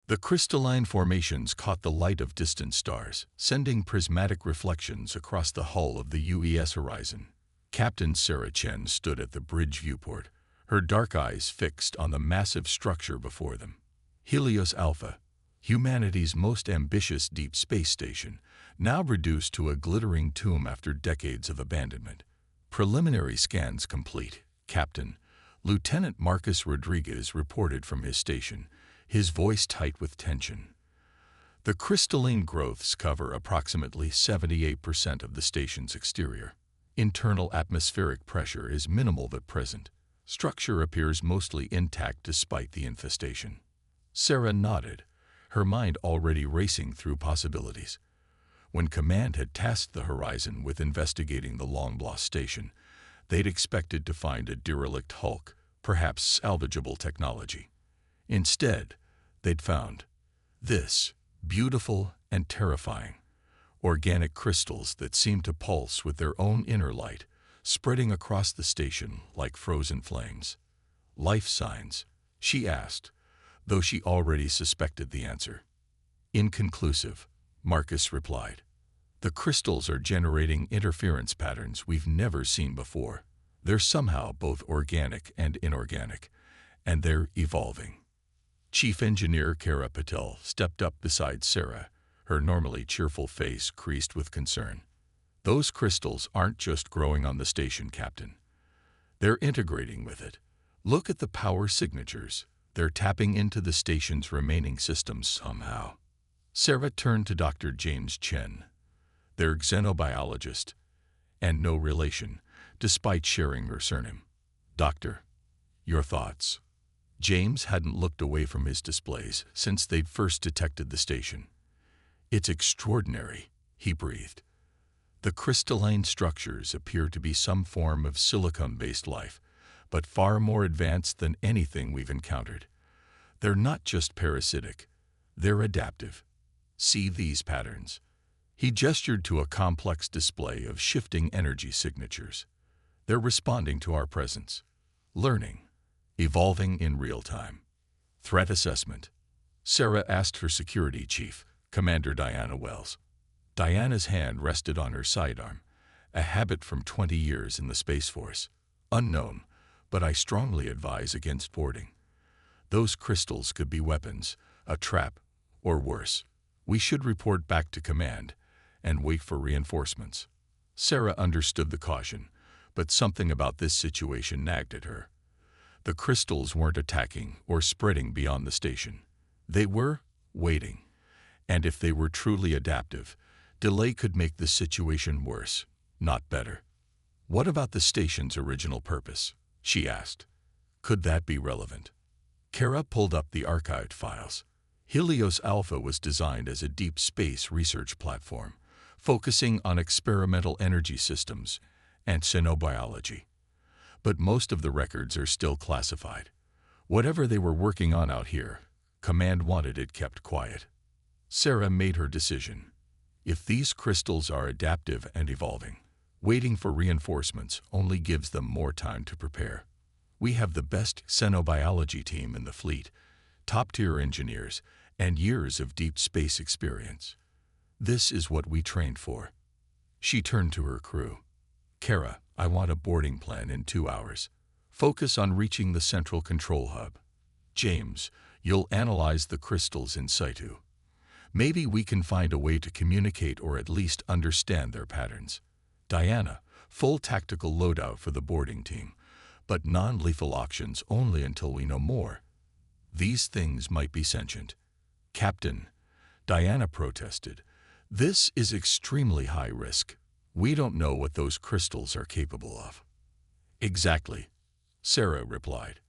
The crystalline formations caught the light of distant stars, sending prismatic reflections across the hull of the UES horizon. Captain Sarah Chen stood at the bridge viewport, her dark eyes fixed on the massive structure before them. Helios Alpha, humanity's most ambitious deep space station, now reduced to a glittering tomb after decades of abandonment. Preliminary scans complete, Captain. Lieutenant Marcus Rodriguez reported from his station, his voice tight with tension. The crystalline growths cover approximately 78% of the station's exterior. Internal atmospheric pressure is minimal at present. Structure appears mostly intact despite the infestation. Sarah nodded, her mind already racing through possibilities. When Command had tasked the Horizon with investigating the long-lost station, they'd expected to find a derelict hulk, perhaps salvageable technology. Instead, they'd found this, beautiful and terrifying, organic crystals that seemed to pulse with their own inner light, spreading across the station like frozen flames. Life signs, she asked, though she already suspected the answer. Inconclusive, Marcus replied. The crystals are generating interference patterns we've never seen before. They're somehow both organic and inorganic, and they're evolving. Chief Engineer Kara Patel stepped up beside Sarah, her normally cheerful face creased with concern. Those crystals aren't just growing on the station, Captain. They're integrating with it. Look at the power signatures. They're tapping into the station's remaining systems somehow. Sarah turned to Dr. James Chen. They're xenobiologist, and no relation, despite sharing her surname. Doctor, your thoughts? James hadn't looked away from his displays since they'd first detected the station. It's extraordinary, he breathed. The crystalline structures appear to be some form of silicon-based life, but far more advanced than anything we've encountered. They're not just parasitic, they're adaptive. See these patterns. He gestured to a complex display of shifting energy signatures. They're responding to our presence, learning, evolving in real time. Threat assessment. Sarah asked her security chief, Commander Diana Wells. Diana's hand rested on her sidearm, a habit from 20 years in the Space Force. Unknown, but I strongly advise against boarding. Those crystals could be weapons, a trap, or worse. We should report back to command and wait for reinforcements. Sarah understood the caution, but something about this situation nagged at her. The crystals weren't attacking or spreading beyond the station. They were waiting, and if they were truly adaptive, delay could make the situation worse, not better. What about the station's original purpose? She asked. Could that be relevant? Kara pulled up the archived files. Helios Alpha was designed as a deep space research platform, focusing on experimental energy systems and xenobiology. But most of the records are still classified. Whatever they were working on out here, Command wanted it kept quiet. Sarah made her decision. If these crystals are adaptive and evolving, waiting for reinforcements only gives them more time to prepare. We have the best xenobiology team in the fleet, top-tier engineers, and years of deep space experience. This is what we trained for. She turned to her crew. Kara, I want a boarding plan in 2 hours. Focus on reaching the central control hub. James, you'll analyze the crystals in situ. Maybe we can find a way to communicate or at least understand their patterns. Diana, full tactical loadout for the boarding team, but non-lethal options only until we know more. These things might be sentient. Captain, Diana protested, this is extremely high risk. We don't know what those crystals are capable of. Exactly, Sarah replied.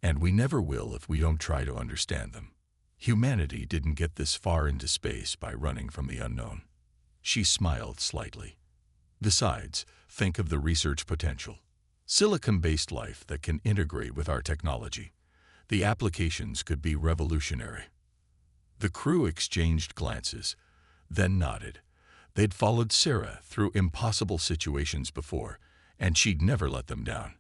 And we never will if we don't try to understand them. Humanity didn't get this far into space by running from the unknown. She smiled slightly. Besides, think of the research potential. Silicon-based life that can integrate with our technology. The applications could be revolutionary. The crew exchanged glances, then nodded. They'd followed Sarah through impossible situations before, and she'd never let them down.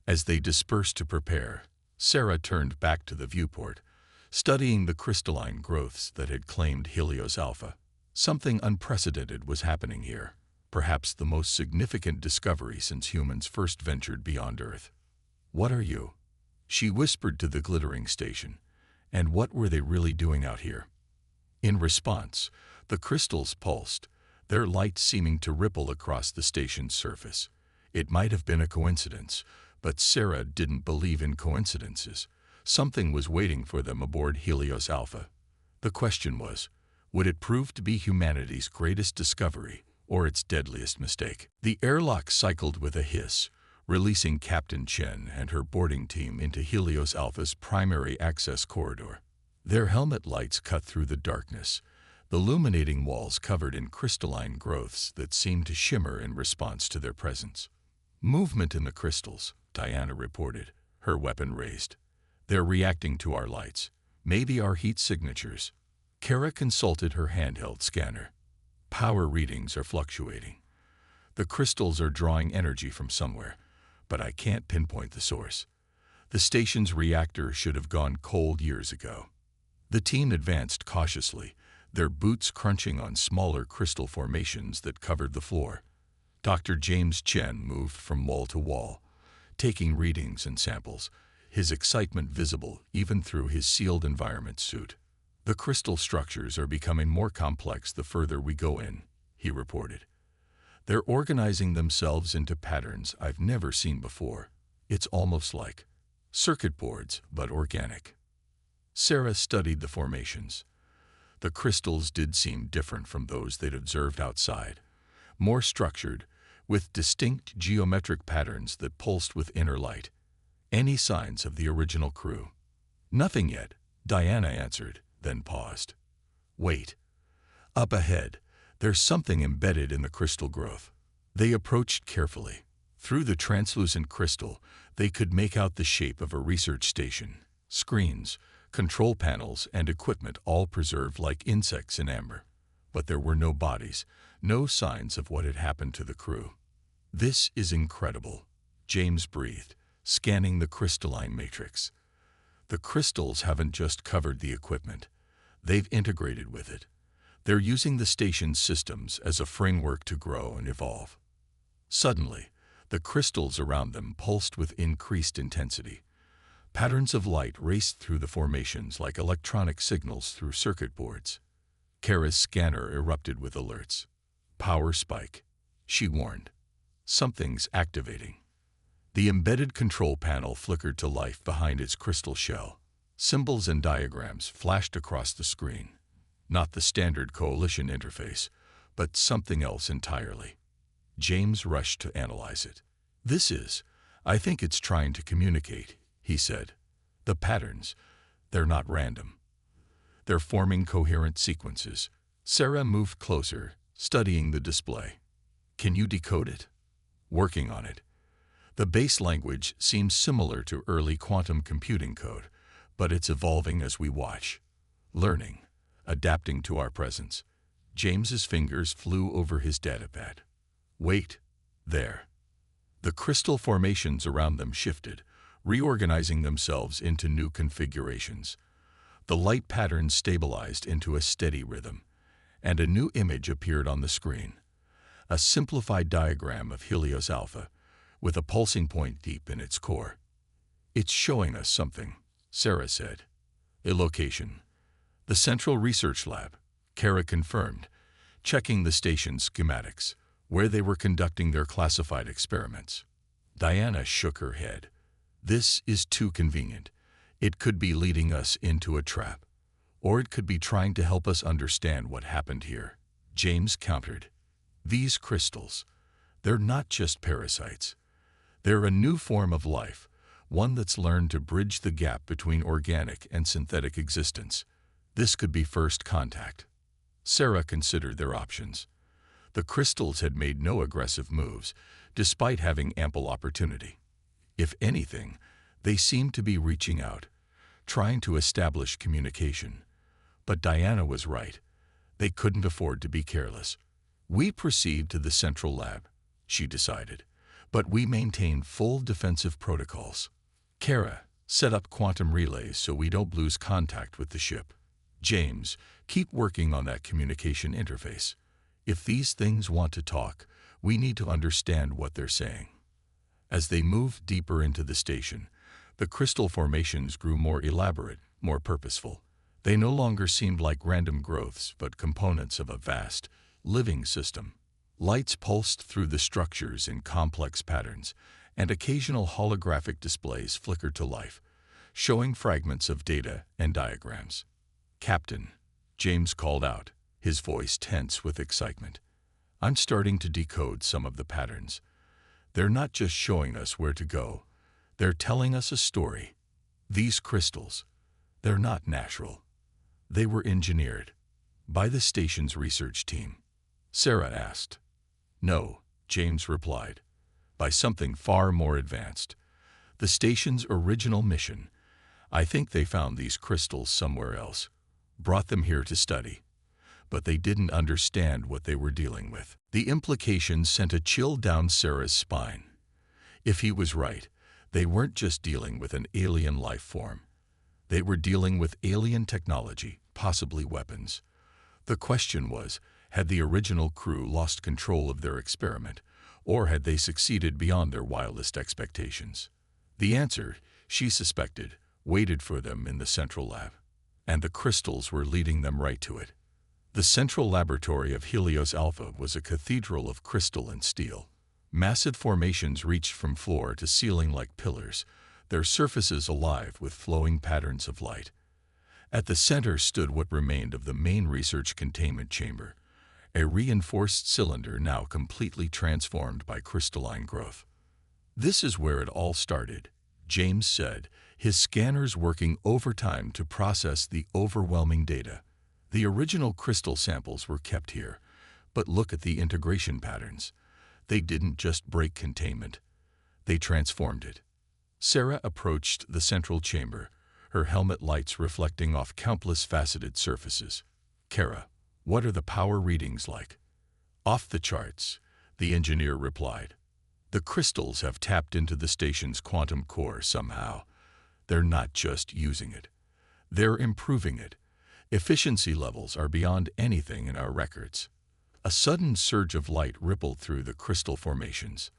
As they dispersed to prepare, Sarah turned back to the viewport, studying the crystalline growths that had claimed Helios Alpha. Something unprecedented was happening here, perhaps the most significant discovery since humans first ventured beyond Earth. "What are you?" she whispered to the glittering station. "And what were they really doing out here?" In response, the crystals pulsed, their light seeming to ripple across the station's surface. It might have been a coincidence, but Sarah didn't believe in coincidences. Something was waiting for them aboard Helios Alpha. The question was, would it prove to be humanity's greatest discovery or its deadliest mistake? The airlock cycled with a hiss, releasing Captain Chen and her boarding team into Helios Alpha's primary access corridor. Their helmet lights cut through the darkness, illuminating walls covered in crystalline growths that seemed to shimmer in response to their presence. "Movement in the crystals," Diana reported, her weapon raised. "They're reacting to our lights, maybe our heat signatures." Kara consulted her handheld scanner. "Power readings are fluctuating. The crystals are drawing energy from somewhere, but I can't pinpoint the source. The station's reactor should have gone cold years ago." The team advanced cautiously, their boots crunching on smaller crystal formations that covered the floor. Dr. James Chen moved from wall to wall, taking readings and samples, his excitement visible even through his sealed environment suit. "The crystal structures are becoming more complex the further we go in," he reported. "They're organizing themselves into patterns I've never seen before. It's almost like circuit boards, but organic." Sarah studied the formations. The crystals did seem different from those they'd observed outside, more structured, with distinct geometric patterns that pulsed with inner light. "Any signs of the original crew?" "Nothing yet," Diana answered, then paused. "Wait. Up ahead, there's something embedded in the crystal growth." They approached carefully. Through the translucent crystal, they could make out the shape of a research station. Screens, control panels, and equipment all preserved like insects in amber. But there were no bodies, no signs of what had happened to the crew. "This is incredible," James breathed, scanning the crystalline matrix. "The crystals haven't just covered the equipment. They've integrated with it. They're using the station's systems as a framework to grow and evolve." Suddenly, the crystals around them pulsed with increased intensity. Patterns of light raced through the formations like electronic signals through circuit boards. Kara's scanner erupted with alerts. "Power spike," she warned. "Something's activating." The embedded control panel flickered to life behind its crystal shell. Symbols and diagrams flashed across the screen. Not the standard coalition interface, but something else entirely. James rushed to analyze it. I think it's trying to communicate," he said. "The patterns, they're not random. They're forming coherent sequences." Sarah moved closer, studying the display. "Can you decode it?" "Working on it. The base language seems similar to early quantum computing code, but it's evolving as we watch. Learning, adapting to our presence." James's fingers flew over his datapad. "Wait, there." The crystal formations around them shifted, reorganizing themselves into new configurations. The light patterns stabilized into a steady rhythm, and a new image appeared on the screen. A simplified diagram of Helios Alpha, with a pulsing point deep in its core. "It's showing us something," Sarah said. "A location. The Central Research Lab," Kara confirmed, checking the station's schematics, where they were conducting their classified experiments. Diana shook her head. "This is too convenient. It could be leading us into a trap. Or it could be trying to help us understand what happened here." James countered. "These crystals, they're not just parasites. They're a new form of life, one that's learned to bridge the gap between organic and synthetic existence. This could be first contact." Sarah considered their options. The crystals had made no aggressive moves, despite having ample opportunity. If anything, they seemed to be reaching out, trying to establish communication. But Diana was right. They couldn't afford to be careless. "We proceed to the central lab," she decided, "but we maintain full defensive protocols." "Kara," Set up quantum relays so we don't lose contact with the ship. James, keep working on that communication interface. If these things want to talk, we need to understand what they're saying. As they moved deeper into the station, the crystal formations grew more elaborate, more purposeful. They no longer seemed like random growths, but components of a vast, living system. Lights pulsed through the structures in complex patterns, and occasional holographic displays flickered to life, showing fragments of data and diagrams. "Captain," James called out, his voice tense with excitement. "I'm starting to decode some of the patterns. They're not just showing us where to go, they're telling us a story. These crystals, they're not natural. They were engineered." "By the station's research team?" Sarah asked. "No," James replied. "By something far more advanced. The station's original mission. I think they found these crystals somewhere else, brought them here to study. But they didn't understand what they were dealing with." The implications sent a chill down Sarah's spine. If he was right, they weren't just dealing with an alien life form. They were dealing with alien technology, possibly weapons. The question was, had the original crew lost control of their experiment, or had they succeeded beyond their wildest expectations? The answer, she suspected, waited for them in the central lab, and the crystals were leading them right to it. The central laboratory of Helios Alpha was a cathedral of crystal and steel. Massive formations reached from floor to ceiling like pillars, their surfaces alive with flowing patterns of light. At the center stood what remained of the main research containment chamber, a reinforced cylinder now completely transformed by crystalline growth. "This is where it all started," James said, his scanners working overtime to process the overwhelming data. "The original crystal samples were kept here, but look at the integration patterns. They didn't just break containment, they transformed it." Sarah approached the central chamber, her helmet lights reflecting off countless faceted surfaces. "Kara, what are the power readings like?" "Off the charts," the engineer replied. "The crystals have tapped into the station's quantum core somehow. They're not just using it, they're improving it. Efficiency levels are beyond anything in our records." A sudden surge of light rippled through the crystal formations.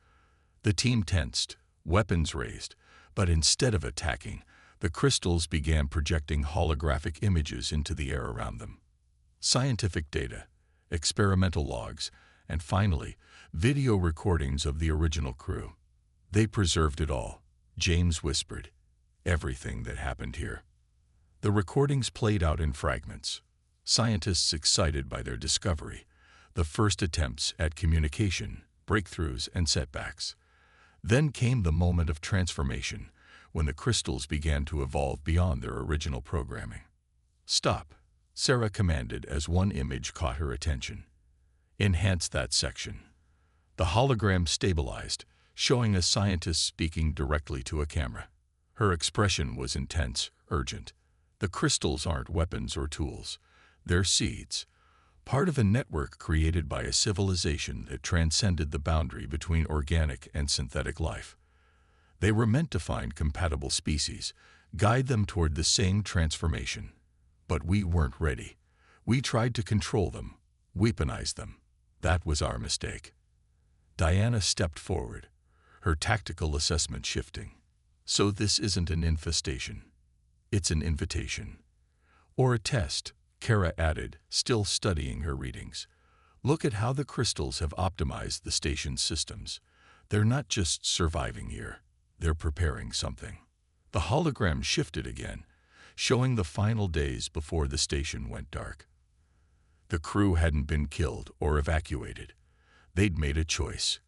The team tensed, weapons raised, but instead of attacking, the crystals began projecting holographic images into the air around them. Scientific data, experimental logs, and finally, video recordings of the original crew. "They preserved it all," James whispered. "Everything that happened here." The recordings played out in fragments. Scientists excited by their discovery, the first attempts at communication, breakthroughs, and setbacks. Then came the moment of transformation, when the crystals began to evolve beyond their original programming. "Stop," Sarah commanded as one image caught her attention. "Enhance that section." The hologram stabilized, showing a scientist speaking directly to a camera. Her expression was intense, urgent. "The crystals aren't weapons or tools. They're seeds, part of a network created by a civilization that transcended the boundary between organic and synthetic life. They were meant to find compatible species, guide them toward the same transformation. But we weren't ready. We tried to control them, weaponize them. That was our mistake." Diana stepped forward, her tactical assessment shifting. "So this isn't an infestation. It's an invitation." "Or a test," Kara added, still studying her readings. "Look at how the crystals have optimized the station's systems. They're not just surviving here, they're preparing something." The hologram shifted again, showing the final days before the station went dark. The crew hadn't been killed or evacuated. They'd made a choice.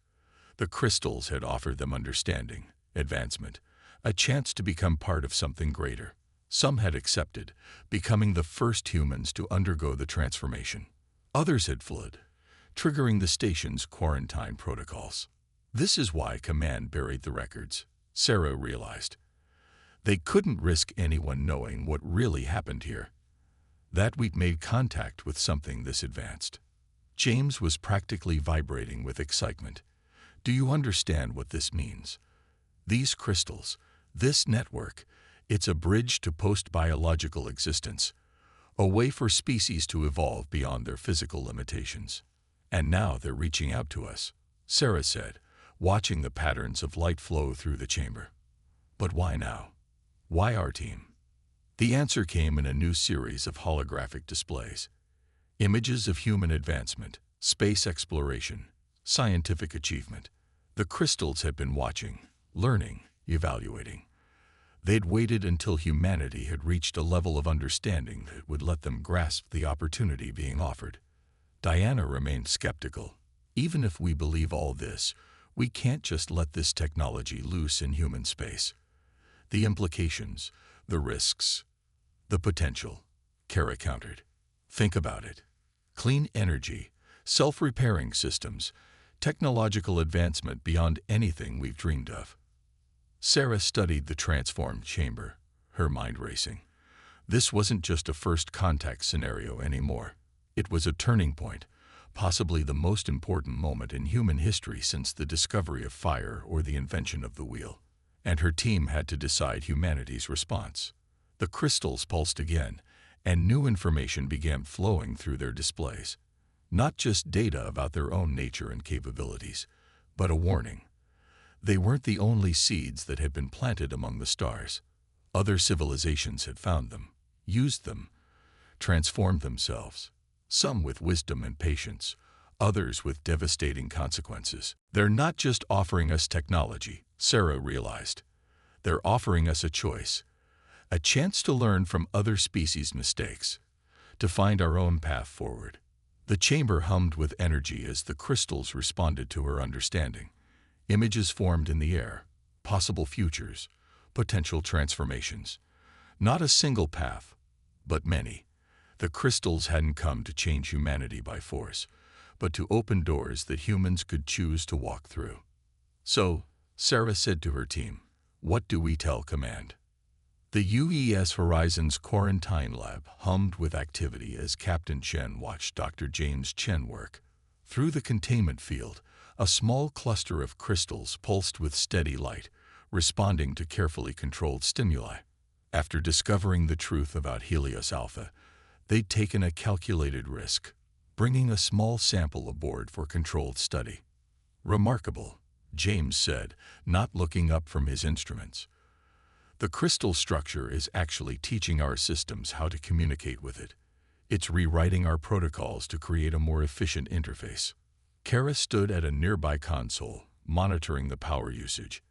The crystals had offered them understanding, advancement, a chance to become part of something greater. Some had accepted, becoming the first humans to undergo the transformation. Others had fled, triggering the station's quarantine protocols. This is why Command buried the records, Sarah realized. They couldn't risk anyone knowing what really happened here. That we'd made contact with something this advanced. James was practically vibrating with excitement. "Do you understand what this means? These crystals, this network, It's a bridge to post-biological existence, a way for species to evolve beyond their physical limitations. And now they're reaching out to us, Sarah said, watching the patterns of light flow through the chamber. But why now? Why our team? The answer came in a new series of holographic displays. Images of human advancement, space exploration, scientific achievement. The crystals had been watching, learning, evaluating. They'd waited until humanity had reached a level of understanding that would let them grasp the opportunity being offered. Diana remained skeptical. Even if we believe all this, we can't just let this technology loose in human space. The implications, the risks, the potential, Kara countered. Think about it. Clean energy, self-repairing systems, technological advancement beyond anything we've dreamed of. Sarah studied the transformed chamber, her mind racing. This wasn't just a first contact scenario anymore. It was a turning point, possibly the most important moment in human history since the discovery of fire or the invention of the wheel. And her team had to decide humanity's response. The crystals pulsed again, and new information began flowing through their displays. Not just data about their own nature and capabilities, but a warning. They weren't the only seeds that had been planted among the stars. Other civilizations had found them, used them, transformed themselves, some with wisdom and patience, others with devastating consequences. They're not just offering us technology, Sarah realized. They're offering us a choice, a chance to learn from other species' mistakes, to find our own path forward. The chamber hummed with energy as the crystals responded to her understanding. Images formed in the air, possible futures, potential transformations. Not a single path, but many. The crystals hadn't come to change humanity by force, but to open doors that humans could choose to walk through. So, Sarah said to her team, "What do we tell command?" The UES Horizon's quarantine lab hummed with activity as Captain Chen watched Dr. James Chen work. Through the containment field, a small cluster of crystals pulsed with steady light, responding to carefully controlled stimuli. After discovering the truth about Helios Alpha, they'd taken a calculated risk, bringing a small sample aboard for controlled study. "Remarkable," James said, not looking up from his instruments. "The crystal structure is actually teaching our systems how to communicate with it. It's rewriting our protocols to create a more efficient interface." Kara stood at a nearby console, monitoring the power usage.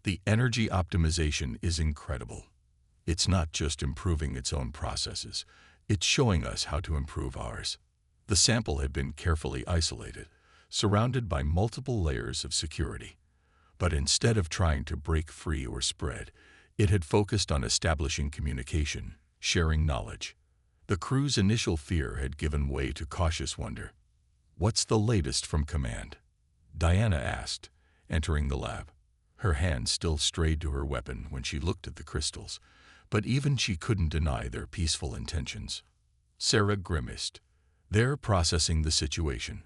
The energy optimization is incredible. It's not just improving its own processes, it's showing us how to improve ours. The sample had been carefully isolated, surrounded by multiple layers of security. But instead of trying to break free or spread, it had focused on establishing communication, sharing knowledge. The crew's initial fear had given way to cautious wonder. "What's the latest from command?" Diana asked, entering the lab. Her hand still strayed to her weapon when she looked at the crystals, but even she couldn't deny their peaceful intentions. Sarah grimaced. "They're processing the situation.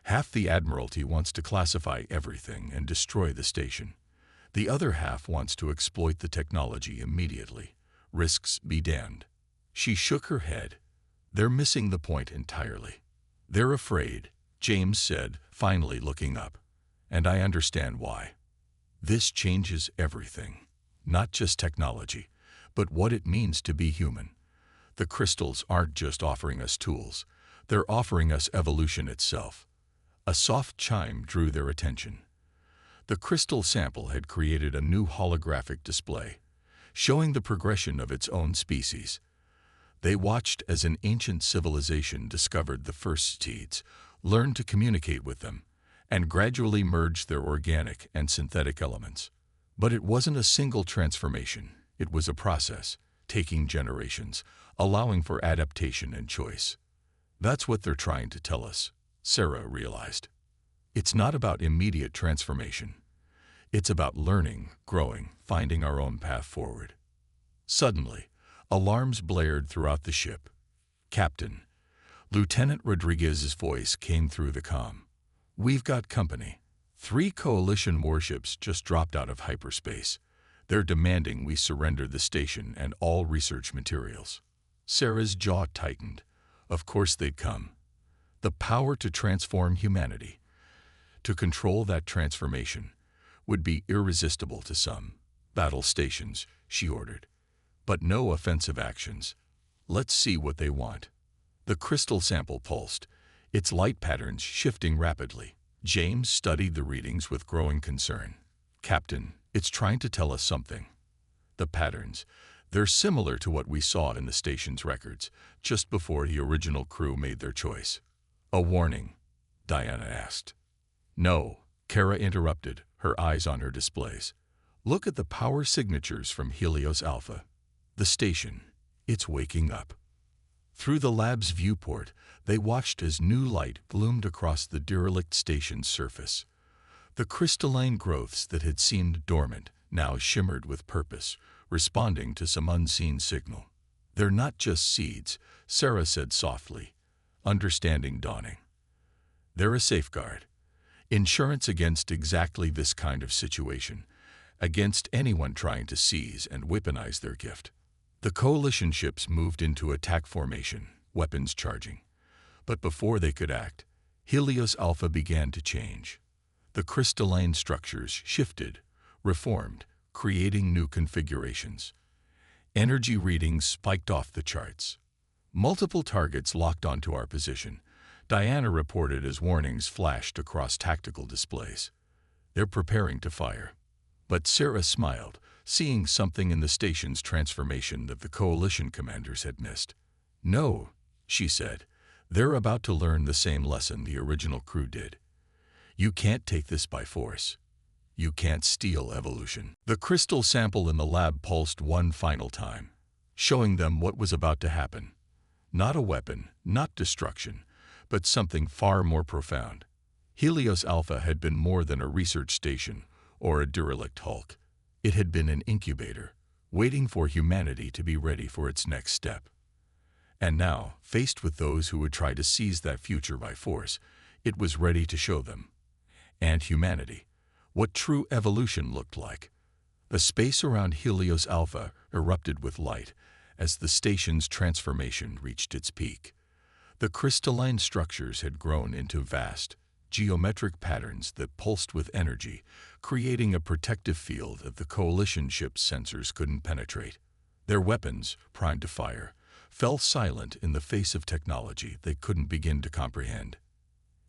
Half the Admiralty wants to classify everything and destroy the station. The other half wants to exploit the technology immediately. Risks be damned." She shook her head. "They're missing the point entirely. They're afraid," James said, finally looking up. "And I understand why. This changes everything. Not just technology, but what it means to be human. The crystals aren't just offering us tools. They're offering us evolution itself." A soft chime drew their attention. The crystal sample had created a new holographic display, showing the progression of its own species. They watched as an ancient civilization discovered the first seeds, learned to communicate with them, and gradually merged their organic and synthetic elements. But it wasn't a single transformation. It was a process, taking generations, allowing for adaptation and choice. That's what they're trying to tell us, Sarah realized. It's not about immediate transformation. It's about learning, growing, finding our own path forward. Suddenly, alarms blared throughout the ship. "Captain," Lieutenant Rodriguez's voice came through the comm. "We've got company. 3 coalition warships just dropped out of hyperspace. They're demanding we surrender the station and all research materials. Sarah's jaw tightened. Of course they'd come. The power to transform humanity, to control that transformation, would be irresistible to some. Battle stations, she ordered. But no offensive actions. Let's see what they want. The crystal sample pulsed, its light patterns shifting rapidly. James studied the readings with growing concern. Captain, it's trying to tell us something. The patterns, they're similar to what we saw in the station's records, just before the original crew made their choice. A warning? Diana asked. No, Kara interrupted, her eyes on her displays. Look at the power signatures from Helios Alpha. The station, it's waking up. Through the lab's viewport, they watched as new light gloomed across the derelict station's surface. The crystalline growths that had seemed dormant now shimmered with purpose, responding to some unseen signal. They're not just seeds, Sarah said softly, understanding dawning. They're a safeguard. Insurance against exactly this kind of situation, against anyone trying to seize and weaponize their gift. The coalition ships moved into attack formation, weapons charging. But before they could act, Helios Alpha began to change. The crystalline structures shifted, reformed, creating new configurations. Energy readings spiked off the charts. Multiple targets locked onto our position, Diana reported as warnings flashed across tactical displays. They're preparing to fire. But Sarah smiled, seeing something in the station's transformation that the coalition commanders had missed. No, she said, they're about to learn the same lesson the original crew did. You can't take this by force. You can't steal evolution. The crystal sample in the lab pulsed one final time, showing them what was about to happen. Not a weapon, not destruction, but something far more profound. Helios Alpha had been more than a research station or a derelict hulk. It had been an incubator, waiting for humanity to be ready for its next step. And now, faced with those who would try to seize that future by force, it was ready to show them, and humanity, what true evolution looked like. The space around Helios Alpha erupted with light as the station's transformation reached its peak. The crystalline structures had grown into vast, geometric patterns that pulsed with energy, creating a protective field that the coalition ship's sensors couldn't penetrate. Their weapons, primed to fire, fell silent in the face of technology they couldn't begin to comprehend.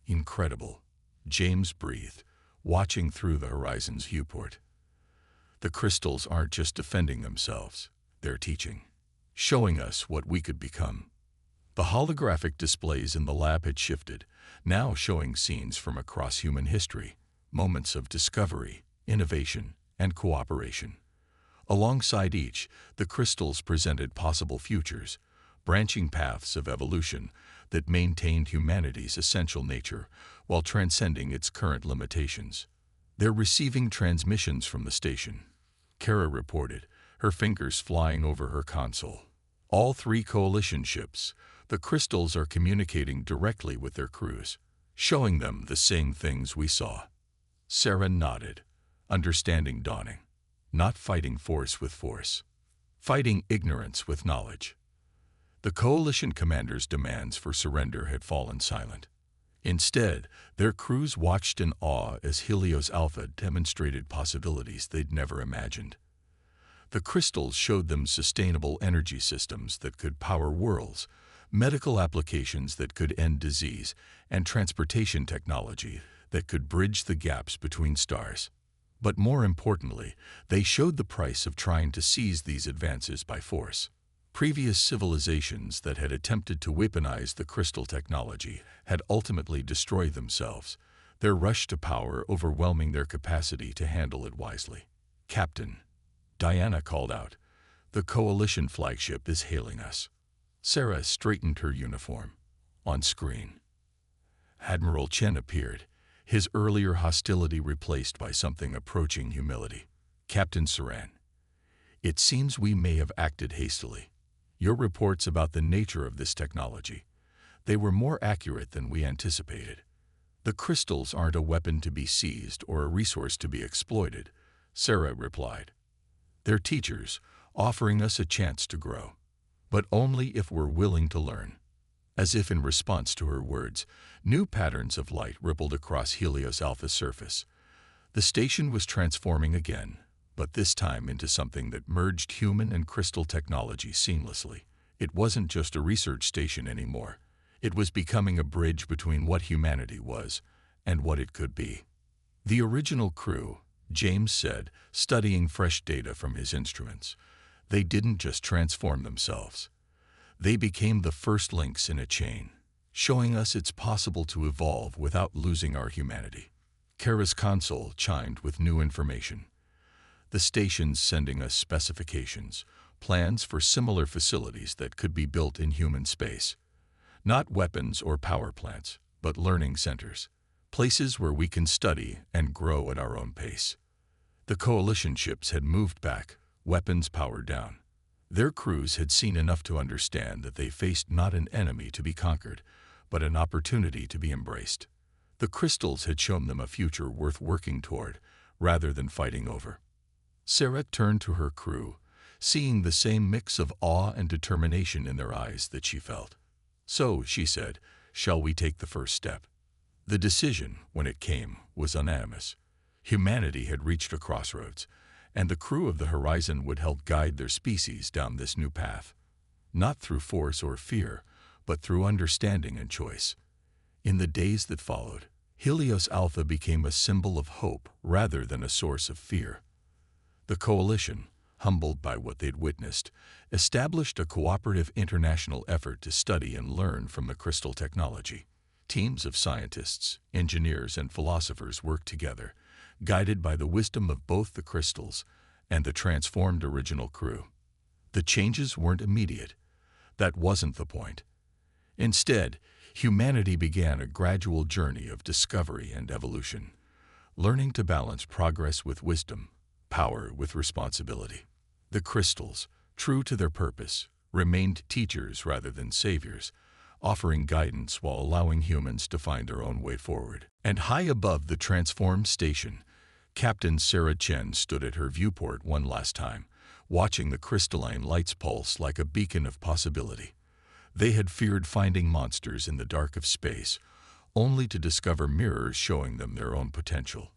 Incredible, James breathed, watching through the horizon's viewport. The crystals aren't just defending themselves, they're teaching, showing us what we could become. The holographic displays in the lab had shifted, now showing scenes from across human history, moments of discovery, innovation, and cooperation. Alongside each, the crystals presented possible futures, branching paths of evolution that maintained humanity's essential nature while transcending its current limitations. They're receiving transmissions from the station, Kara reported, her fingers flying over her console. All three coalition ships, the crystals are communicating directly with their crews, showing them the same things we saw. Sarah nodded, understanding dawning. Not fighting force with force, fighting ignorance with knowledge. The coalition commanders' demands for surrender had fallen silent. Instead, their crews watched in awe as Helios Alpha demonstrated possibilities they'd never imagined. The crystals showed them sustainable energy systems that could power worlds, medical applications that could end disease, and transportation technology that could bridge the gaps between stars. But more importantly, they showed the price of trying to seize these advances by force. Previous civilizations that had attempted to weaponize the crystal technology had ultimately destroyed themselves, their rush to power overwhelming their capacity to handle it wisely. "Captain," Diana called out, "the coalition flagship is hailing us." Sarah straightened her uniform. On screen, Admiral Chen appeared, his earlier hostility replaced by something approaching humility. "Captain Saran, it seems we may have acted hastily. Your reports about the nature of this technology, they were more accurate than we anticipated. The crystals aren't a weapon to be seized or a resource to be exploited," Sarah replied. They're teachers, offering us a chance to grow. But only if we're willing to learn. As if in response to her words, new patterns of light rippled across Helios Alpha's surface. The station was transforming again, but this time into something that merged human and crystal technology seamlessly. It wasn't just a research station anymore. It was becoming a bridge between what humanity was and what it could be. The original crew, James said, studying fresh data from his instruments, they didn't just transform themselves. They became the first links in a chain, showing us it's possible to evolve without losing our humanity. Kara's console chimed with new information. The station's sending us specifications, plans for similar facilities that could be built in human space. Not weapons or power plants, but learning centers. Places where we can study and grow at our own pace. The coalition ships had moved back, weapons powered down. Their crews had seen enough to understand that they faced not an enemy to be conquered, but an opportunity to be embraced. The crystals had shown them a future worth working toward, rather than fighting over. Sarah turned to her crew, seeing the same mix of awe and determination in their eyes that she felt. So, she said, shall we take the first step? The decision, when it came, was unanimous. Humanity had reached a crossroads, and the crew of the Horizon would help guide their species down this new path. Not through force or fear, but through understanding and choice. In the days that followed, Helios Alpha became a symbol of hope rather than a source of fear. The coalition, humbled by what they'd witnessed, established a cooperative international effort to study and learn from the crystal technology. Teams of scientists, engineers, and philosophers worked together, guided by the wisdom of both the crystals and the transformed original crew. The changes weren't immediate. That wasn't the point. Instead, humanity began a gradual journey of discovery and evolution, learning to balance progress with wisdom, power with responsibility. The crystals, true to their purpose, remained teachers rather than saviors, offering guidance while allowing humans to find their own way forward. And high above the transformed station, Captain Sarah Chen stood at her viewport one last time, watching the crystalline lights pulse like a beacon of possibility. They had feared finding monsters in the dark of space, only to discover mirrors showing them their own potential.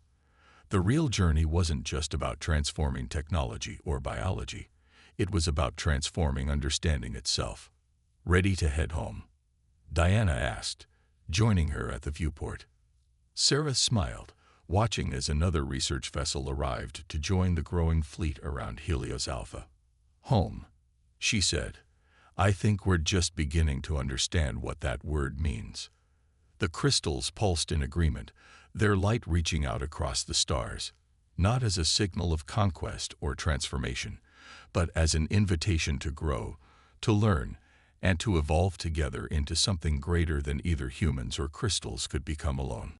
The real journey wasn't just about transforming technology or biology. It was about transforming understanding itself. Ready to head home? Diana asked, joining her at the viewport. Sarah smiled, watching as another research vessel arrived to join the growing fleet around Helios Alpha. Home, she said. I think we're just beginning to understand what that word means. The crystals pulsed in agreement, their light reaching out across the stars, not as a signal of conquest or transformation, but as an invitation to grow, to learn, and to evolve together into something greater than either humans or crystals could become alone.